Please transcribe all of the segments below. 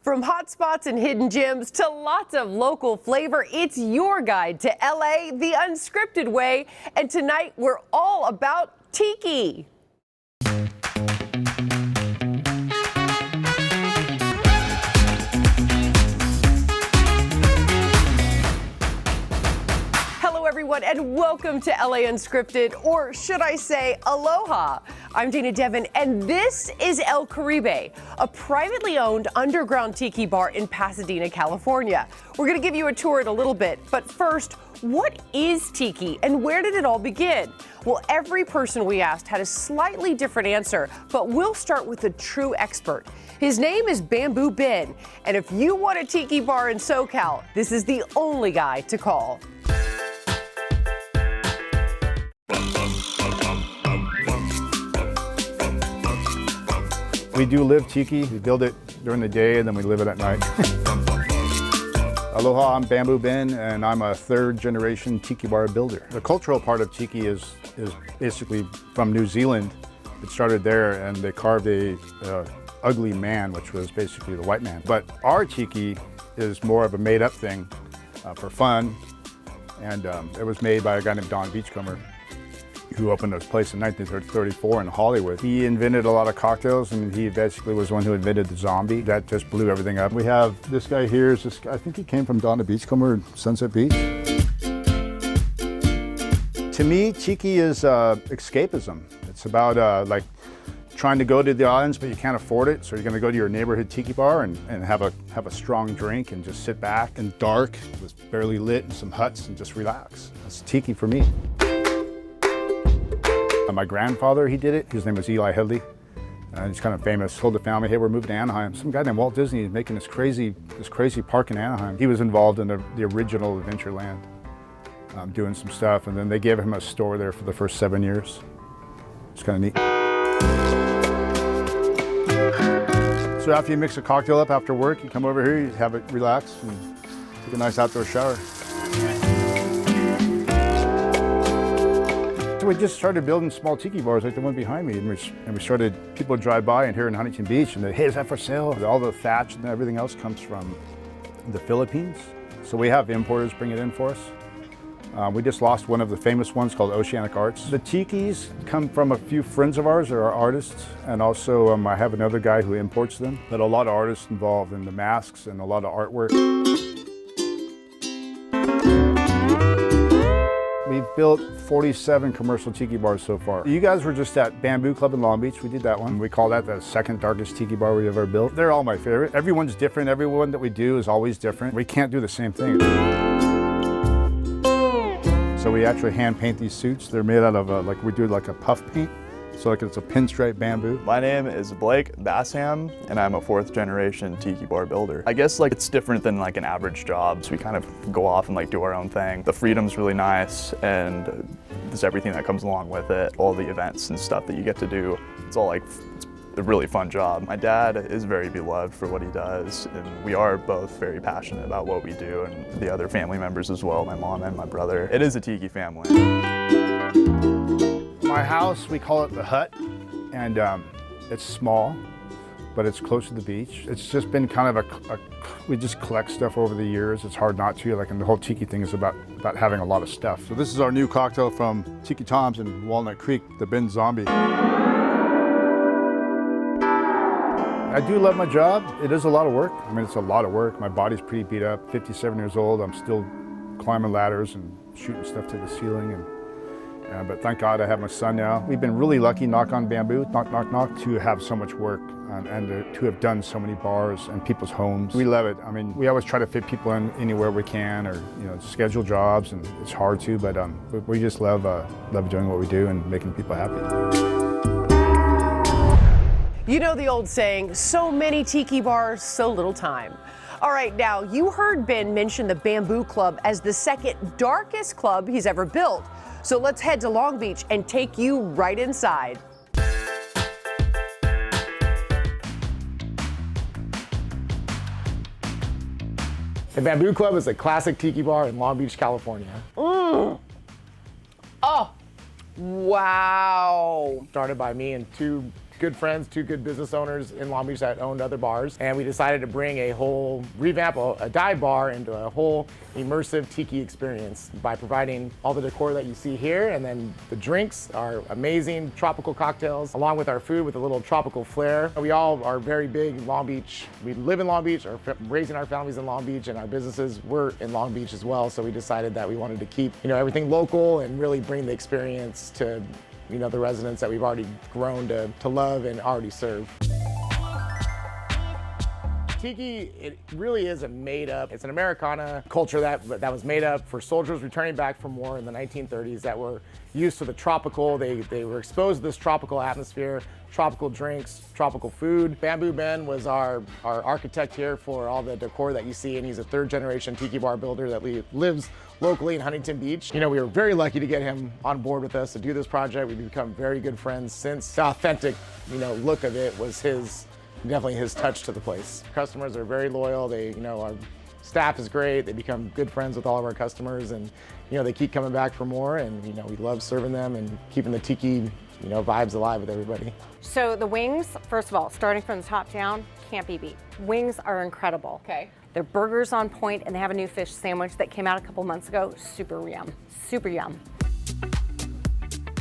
From hot spots and hidden gems to lots of local flavor, it's your guide to LA the unscripted way. And tonight we're all about tiki. Hello everyone and welcome to LA Unscripted, or should I say aloha. I'm Dana Devin and this is El Caribe, a privately owned underground tiki bar in Pasadena, California. We're going to give you a tour in a little bit, but first, what is tiki and where did it all begin? Well, every person we asked had a slightly different answer, but we'll start with a true expert. His name is Bamboo Ben, and if you want a tiki bar in SoCal, this is the only guy to call. We do live tiki. We build it during the day and then we live it at night. Aloha, I'm Bamboo Ben and I'm a third generation tiki bar builder. The cultural part of tiki is basically from New Zealand. It started there and they carved a ugly man, which was basically the white man. But our tiki is more of a made up thing for fun. And it was made by a guy named Don Beachcomber, who opened this place in 1934 in Hollywood. He invented a lot of cocktails and he basically was the one who invented the zombie. That just blew everything up. We have this guy here, is this guy, I think he came from Donna Beachcomber, Sunset Beach. To me, tiki is escapism. It's about like trying to go to the islands but you can't afford it, so you're gonna go to your neighborhood tiki bar and have a strong drink and just sit back in dark, with barely lit and some huts and just relax. That's tiki for me. My grandfather, he did it. His name was Eli Headley. He's kind of famous. Told the family, hey, we're moving to Anaheim. Some guy named Walt Disney is making this crazy park in Anaheim. He was involved in the original Adventureland, doing some stuff, and then they gave him a store there for the first 7 years. It's kind of neat. So after you mix a cocktail up after work, you come over here, you have it relax, and take a nice outdoor shower. So we just started building small tiki bars like the one behind me, and we started, people would drive by and here in Huntington Beach and they, hey, is that for sale? All the thatch and everything else comes from the Philippines. So we have importers bring it in for us. We just lost one of the famous ones called Oceanic Arts. The tikis come from a few friends of ours that are artists, and also I have another guy who imports them. But a lot of artists involved in the masks and a lot of artwork. We've built 47 commercial tiki bars so far. You guys were just at Bamboo Club in Long Beach. We did that one. We call that the second darkest tiki bar we've ever built. They're all my favorite. Everyone's different. Everyone that we do is always different. We can't do the same thing. So we actually hand paint these suits. They're made out of like we do like a puff paint. So like it's a pinstripe bamboo. My name is Blake Bassham, and I'm a fourth generation tiki bar builder. I guess like it's different than like an average job, so we kind of go off and like do our own thing. The freedom's really nice, and there's everything that comes along with it. All the events and stuff that you get to do. It's all like, it's a really fun job. My dad is very beloved for what he does, and we are both very passionate about what we do, and the other family members as well, my mom and my brother. It is a tiki family. My house, we call it the hut, and it's small, but it's close to the beach. It's just been kind of we just collect stuff over the years. It's hard not to, like, and the whole tiki thing is about having a lot of stuff. So this is our new cocktail from Tiki Tom's in Walnut Creek, the Ben Zombie. I do love my job. It is a lot of work. I mean, it's a lot of work. My body's pretty beat up, 57 years old. I'm still climbing ladders and shooting stuff to the ceiling. But thank God I have my son now. We've been really lucky, knock on bamboo, knock, knock, knock, to have so much work and to have done so many bars and people's homes. We love it. I mean, we always try to fit people in anywhere we can, or schedule jobs, and it's hard to, but we just love doing what we do and making people happy. You know the old saying, so many tiki bars, so little time. All right, now you heard Ben mention the Bamboo Club as the second darkest club he's ever built. So let's head to Long Beach and take you right inside. The Bamboo Club is a classic tiki bar in Long Beach, California. Oh, wow. Started by me and two good friends, two good business owners in Long Beach that owned other bars. And we decided to bring revamp a dive bar into a whole immersive tiki experience by providing all the decor that you see here. And then the drinks are amazing tropical cocktails, along with our food with a little tropical flair. We all are very big in Long Beach. We live in Long Beach, are raising our families in Long Beach, and our businesses were in Long Beach as well. So we decided that we wanted to keep, everything local and really bring the experience to, the residents that we've already grown to love and already serve. Tiki, it really is it's an Americana culture that was made up for soldiers returning back from war in the 1930s that were used to the tropical. They were exposed to this tropical atmosphere, tropical drinks, tropical food. Bamboo Ben was our architect here for all the decor that you see, and he's a third-generation tiki bar builder that lives locally in Huntington Beach. We were very lucky to get him on board with us to do this project. We've become very good friends since the authentic, look of it was definitely his touch to the place. Customers are very loyal. Our staff is great. They become good friends with all of our customers, and they keep coming back for more, and we love serving them and keeping the tiki vibes alive with everybody. So the wings, first of all, starting from the top down, can't be beat. Wings are incredible. Okay. Their burgers on point, and they have a new fish sandwich that came out a couple months ago. Super yum, super yum.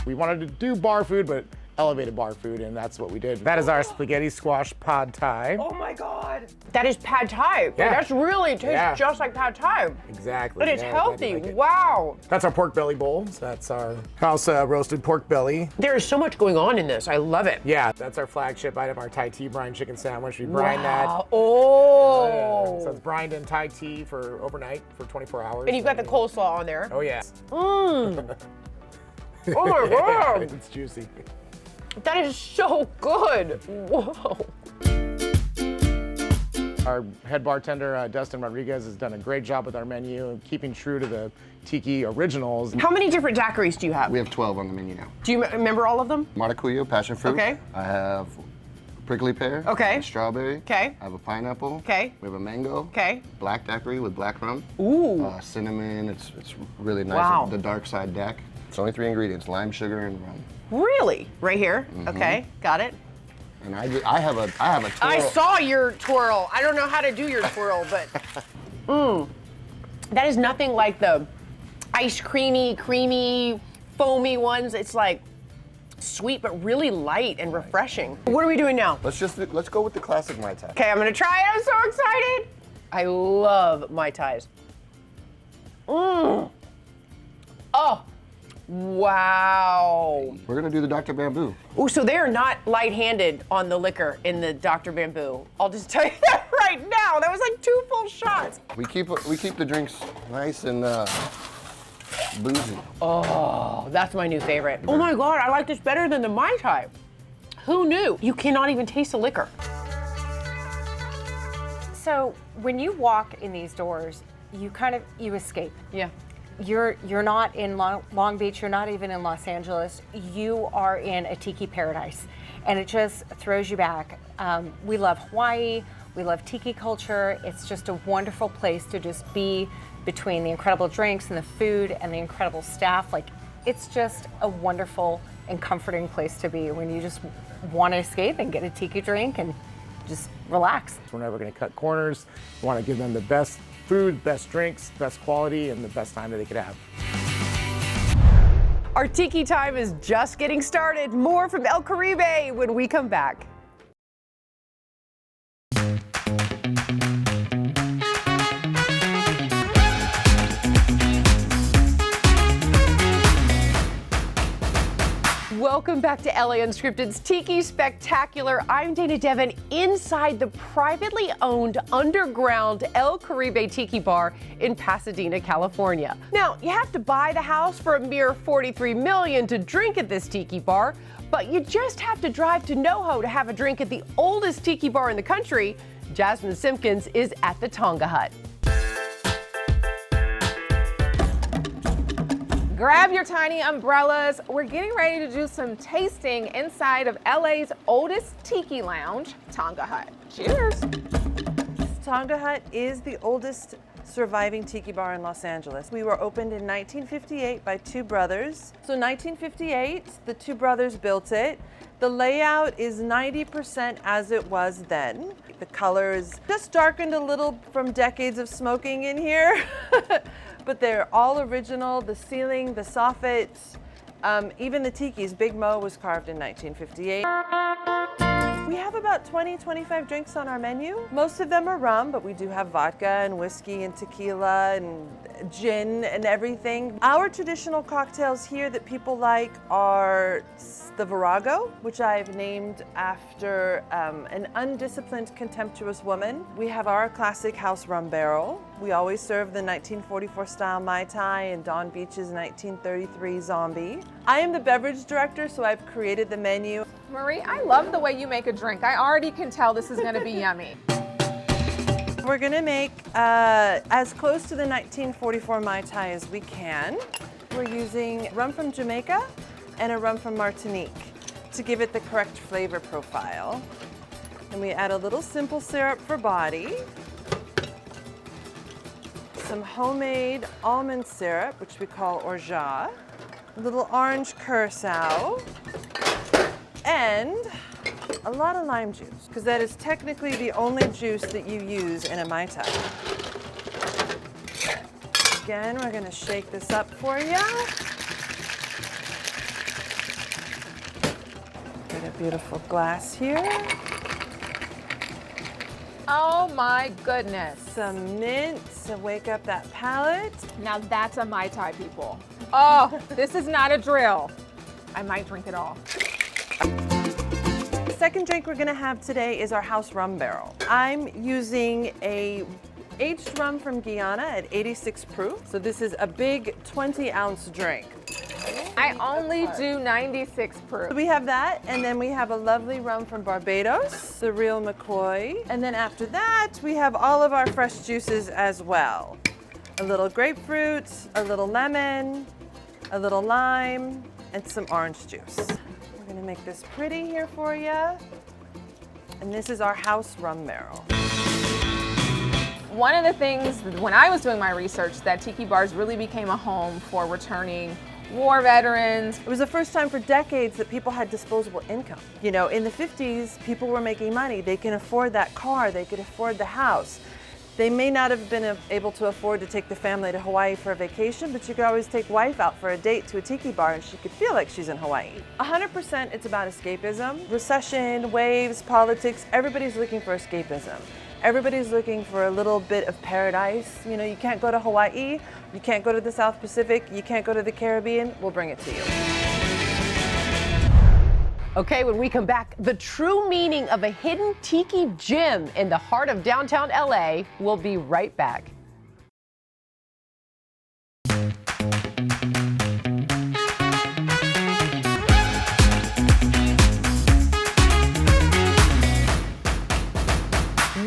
We wanted to do bar food, but elevated bar food, and that's what we did. That is our spaghetti squash pad thai. Oh my God. That is pad thai. Like, Yeah. that's really tastes just like pad thai. Exactly. But it's Yeah, healthy. glad you like it. Wow. That's our pork belly bowl. So that's our house roasted pork belly. There is so much going on in this. I love it. Yeah, that's our flagship item, our Thai tea brine chicken sandwich. We brine Wow. that. Oh. So it's brined in Thai tea for overnight for 24 hours. And you've got the coleslaw on there. Oh yeah. Oh my God. It's juicy. That is so good. Whoa. Our head bartender, Dustin Rodriguez, has done a great job with our menu and keeping true to the tiki originals. How many different daiquiris do you have? We have 12 on the menu now. Do you remember all of them? Maracuya, passion fruit. Okay. I have prickly pear. Okay. Strawberry. Okay. I have a pineapple. Okay. We have a mango. Okay. Black daiquiri with black rum. Ooh. Cinnamon. It's really nice. Wow. The dark side deck. It's only 3 ingredients: lime, sugar, and rum. Really? Right here? Okay, got it. And I have a twirl. I saw your twirl. I don't know how to do your twirl, but that is nothing like the ice creamy, foamy ones. It's like sweet, but really light and refreshing. What are we doing now? Let's go with the classic Mai Tai. Okay, I'm gonna try it. I'm so excited. I love Mai Tais. Oh, wow. We're gonna do the Dr. Bamboo. Oh, so they are not light-handed on the liquor in the Dr. Bamboo. I'll just tell you that right now. That was like 2 full shots. We keep the drinks nice and boozy. Oh, that's my new favorite. Oh my God, I like this better than the Mai Tai. Who knew? You cannot even taste the liquor. So when you walk in these doors, you escape. Yeah. You're not in Long Beach, you're not even in Los Angeles. You are in a tiki paradise, and it just throws you back. We love Hawaii, we love tiki culture. It's just a wonderful place to just be between the incredible drinks and the food and the incredible staff. Like, it's just a wonderful and comforting place to be when you just want to escape and get a tiki drink and just relax. We're never gonna cut corners. We wanna give them the best food, best drinks, best quality, and the best time that they could have. Our tiki time is just getting started. More from El Caribe when we come back. Welcome back to LA Unscripted's Tiki Spectacular. I'm Dana Devin inside the privately owned underground El Caribe Tiki Bar in Pasadena, California. Now, you have to buy the house for a mere $43 million to drink at this tiki bar, but you just have to drive to NoHo to have a drink at the oldest tiki bar in the country. Jasmine Simpkins is at the Tonga Hut. Grab your tiny umbrellas. We're getting ready to do some tasting inside of LA's oldest tiki lounge, Tonga Hut. Cheers. Tonga Hut is the oldest surviving tiki bar in Los Angeles. We were opened in 1958 by two brothers. So 1958, the two brothers built it. The layout is 90% as it was then. The color is just darkened a little from decades of smoking in here, but they're all original. The ceiling, the soffits, even the tiki's. Big Mo was carved in 1958. We have about 20-25 drinks on our menu. Most of them are rum, but we do have vodka and whiskey and tequila and gin and everything. Our traditional cocktails here that people like are the Virago, which I've named after an undisciplined, contemptuous woman. We have our classic house rum barrel. We always serve the 1944 style Mai Tai and Don Beach's 1933 Zombie. I am the beverage director, so I've created the menu. Marie, I love the way you make a drink. I already can tell this is gonna be yummy. We're gonna make as close to the 1944 Mai Tai as we can. We're using rum from Jamaica and a rum from Martinique to give it the correct flavor profile. And we add a little simple syrup for body, some homemade almond syrup, which we call orgeat, a little orange curacao, and a lot of lime juice, because that is technically the only juice that you use in a Mai Tai. Again, we're gonna shake this up for you. Get a beautiful glass here. Oh my goodness. Some mint to wake up that palate. Now that's a Mai Tai, people. Oh, this is not a drill. I might drink it all. The second drink we're gonna have today is our house rum barrel. I'm using a aged rum from Guyana at 86 proof. So this is a big 20-ounce drink. I only do 96 proof. We have that, and then we have a lovely rum from Barbados, the real McCoy. And then after that, we have all of our fresh juices as well. A little grapefruit, a little lemon, a little lime, and some orange juice. We're gonna make this pretty here for you. And this is our house rum barrel. One of the things when I was doing my research that tiki bars really became a home for returning war veterans. It was the first time for decades that people had disposable income. You know, in the 50s, people were making money. They can afford that car, they could afford the house. They may not have been able to afford to take the family to Hawaii for a vacation, but you could always take wife out for a date to a tiki bar and she could feel like she's in Hawaii. 100% it's about escapism. Recession, waves, politics, everybody's looking for escapism. Everybody's looking for a little bit of paradise. You know, you can't go to Hawaii, you can't go to the South Pacific, you can't go to the Caribbean, we'll bring it to you. Okay, when we come back, the true meaning of a hidden tiki gym in the heart of downtown LA. We'll be right back.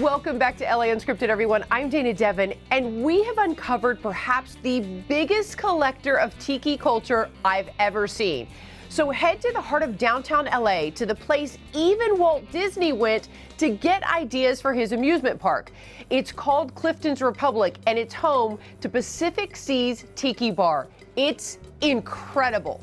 Welcome back to LA Unscripted, everyone. I'm Dana Devin, and we have uncovered perhaps the biggest collector of tiki culture I've ever seen. So head to the heart of downtown LA, to the place even Walt Disney went to get ideas for his amusement park. It's called Clifton's Republic, and it's home to Pacific Sea's Tiki Bar. It's incredible.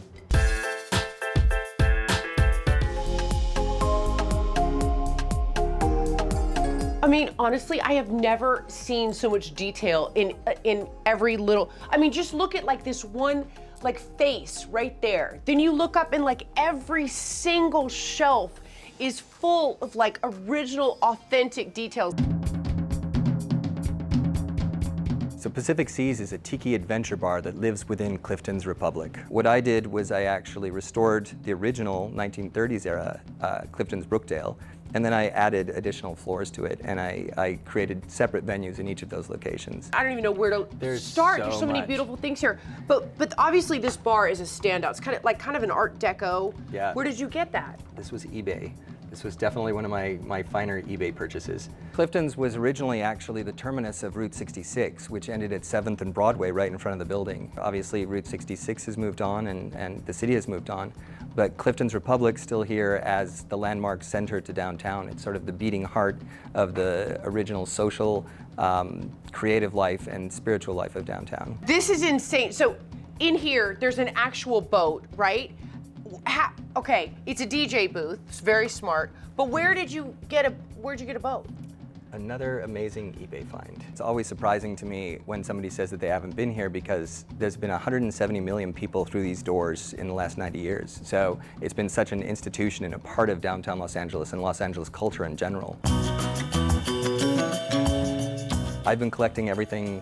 I mean, honestly, I have never seen so much detail in every little, I mean, just look at like this one like face right there. Then you look up and like every single shelf is full of like original, authentic details. So Pacific Seas is a tiki adventure bar that lives within Clifton's Republic. What I did was I actually restored the original 1930s era Clifton's Brookdale, and then I added additional floors to it, and I created separate venues in each of those locations. I don't even know where to start. There's so many beautiful things here. But obviously this bar is a standout. It's kind of an Art Deco. Yeah. Where did you get that? This was eBay. This was definitely one of my finer eBay purchases. Clifton's was originally actually the terminus of Route 66, which ended at 7th and Broadway right in front of the building. Obviously Route 66 has moved on and the city has moved on, but Clifton's Republic's still here as the landmark center to downtown. It's sort of the beating heart of the original social, creative life and spiritual life of downtown. This is insane. So in here, there's an actual boat, right? Okay, it's a DJ booth. It's very smart. But where'd you get a boat? Another amazing eBay find. It's always surprising to me when somebody says that they haven't been here because there's been 170 million people through these doors in the last 90 years. So it's been such an institution and a part of downtown Los Angeles and Los Angeles culture in general. I've been collecting everything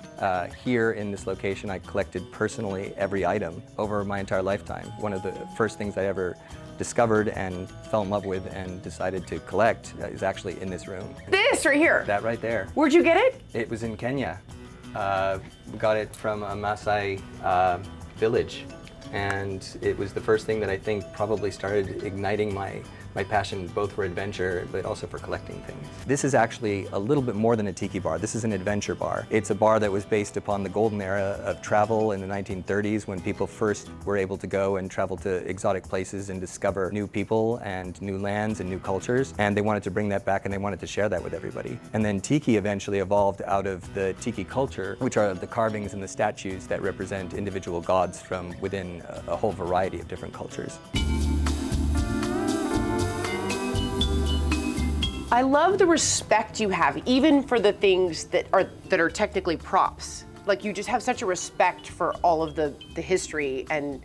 here in this location. I collected personally every item over my entire lifetime. One of the first things I ever discovered and fell in love with and decided to collect is actually in this room. This right here? That right there. Where'd you get it? It was in Kenya. We got it from a Maasai village. And it was the first thing that I think probably started igniting my passion both for adventure but also for collecting things. This is actually a little bit more than a tiki bar. This is an adventure bar. It's a bar that was based upon the golden era of travel in the 1930s when people first were able to go and travel to exotic places and discover new people and new lands and new cultures. And they wanted to bring that back and they wanted to share that with everybody. And then tiki eventually evolved out of the tiki culture, which are the carvings and the statues that represent individual gods from within a whole variety of different cultures. I love the respect you have, even for the things that are technically props. Like, you just have such a respect for all of the history and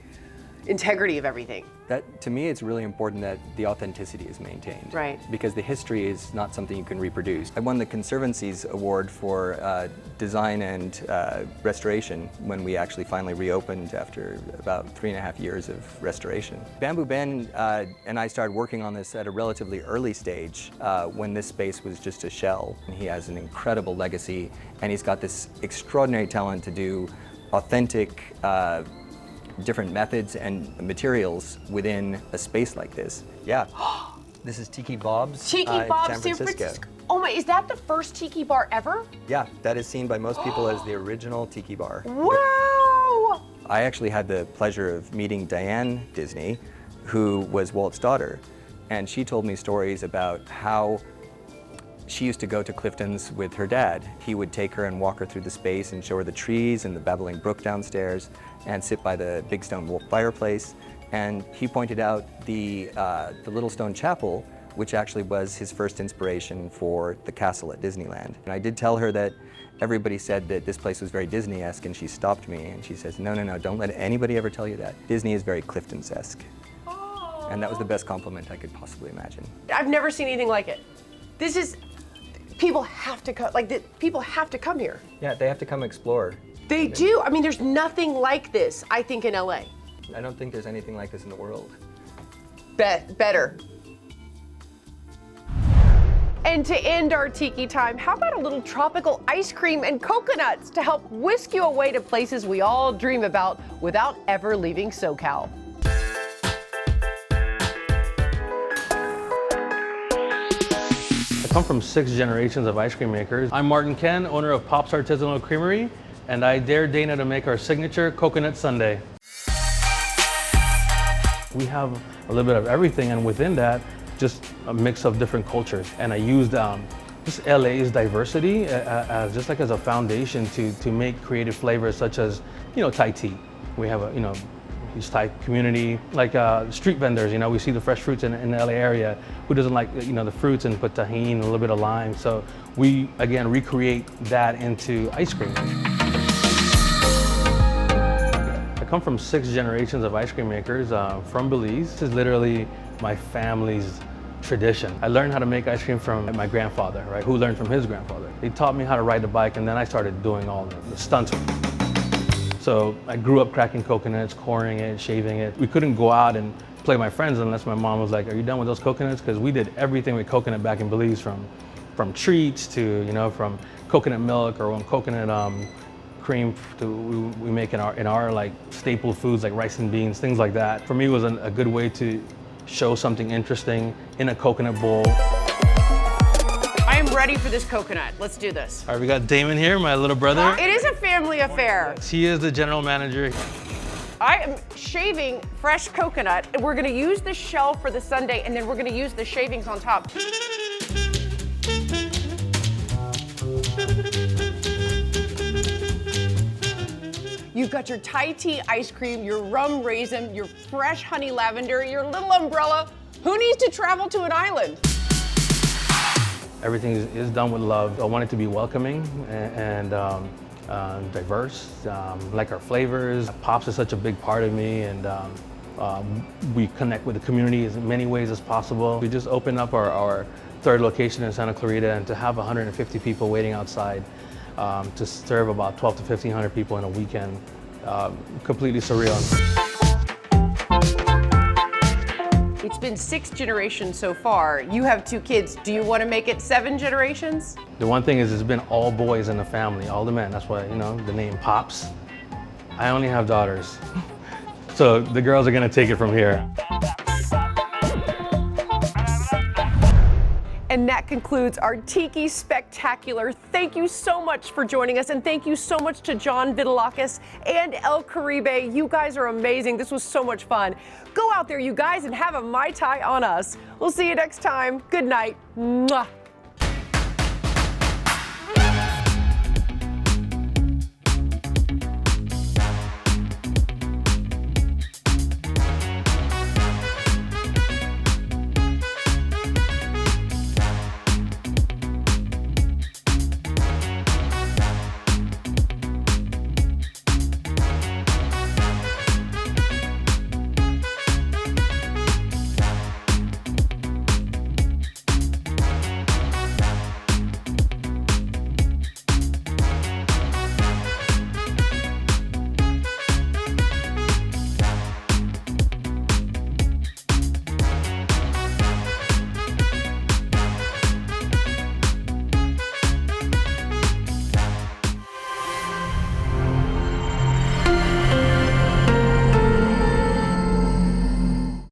integrity of everything. That, to me, it's really important that the authenticity is maintained. Right. Because the history is not something you can reproduce. I won the Conservancy's award for design and restoration when we actually finally reopened after about 3.5 years of restoration. Bamboo Ben and I started working on this at a relatively early stage when this space was just a shell. And he has an incredible legacy, and he's got this extraordinary talent to do authentic different methods and materials within a space like this. Yeah. This is Tiki Bob's Tiki Bob's San Francisco. Oh my, is that the first tiki bar ever? Yeah, that is seen by most people as the original tiki bar. Wow! I actually had the pleasure of meeting Diane Disney, who was Walt's daughter, and she told me stories about how she used to go to Clifton's with her dad. He would take her and walk her through the space and show her the trees and the babbling brook downstairs and sit by the big stone fireplace. And he pointed out the little stone chapel, which actually was his first inspiration for the castle at Disneyland. And I did tell her that everybody said that this place was very Disney-esque, and she stopped me and she says, no, don't let anybody ever tell you that. Disney is very Clifton's-esque. Oh. And that was the best compliment I could possibly imagine. I've never seen anything like it. This is, people have to come, people have to come here. Yeah, they have to come explore. They do. I mean, there's nothing like this, I think, in LA. I don't think there's anything like this in the world. Better. And to end our tiki time, how about a little tropical ice cream and coconuts to help whisk you away to places we all dream about without ever leaving SoCal? I come from 6 generations of ice cream makers. I'm Martin Ken, owner of Pop's Artisanal Creamery, and I dare Dana to make our signature coconut sundae. We have a little bit of everything, and within that, just a mix of different cultures. And I used just LA's diversity as just like as a foundation to make creative flavors such as, Thai tea. We have a, huge Thai community, like street vendors, we see the fresh fruits in the LA area. Who doesn't like, the fruits and put tahini and a little bit of lime? So we, again, recreate that into ice cream. I come from 6 generations of ice cream makers from Belize. This is literally my family's tradition. I learned how to make ice cream from my grandfather, right? Who learned from his grandfather. He taught me how to ride the bike, and then I started doing all the stunts. So I grew up cracking coconuts, coring it, shaving it. We couldn't go out and play with my friends unless my mom was like, "Are you done with those coconuts?" Because we did everything with coconut back in Belize, from treats to, from coconut milk or coconut cream we make in our like staple foods like rice and beans, things like that. For me, it was a good way to show something interesting in a coconut bowl. I am ready for this coconut. Let's do this. All right, we got Damon here, my little brother. It is a family affair. He is the general manager. I am shaving fresh coconut, and we're gonna use the shell for the sundae, and then we're gonna use the shavings on top. You got your Thai tea ice cream, your rum raisin, your fresh honey lavender, your little umbrella. Who needs to travel to an island? Everything is done with love. I want it to be welcoming and diverse, like our flavors. Pops is such a big part of me, and we connect with the community in many ways as possible. We just opened up our third location in Santa Clarita, and to have 150 people waiting outside to serve about 12 to 1,500 people in a weekend, completely surreal. It's been 6 generations so far. You have 2 kids. Do you want to make it 7 generations? The one thing is it's been all boys in the family, all the men. That's why, you know, the name Pops. I only have daughters. So the girls are going to take it from here. And that concludes our Tiki Spectacular. Thank you so much for joining us, and thank you so much to John Vidalakis and El Caribe. You guys are amazing. This was so much fun. Go out there, you guys, and have a Mai Tai on us. We'll see you next time. Good night. Mwah.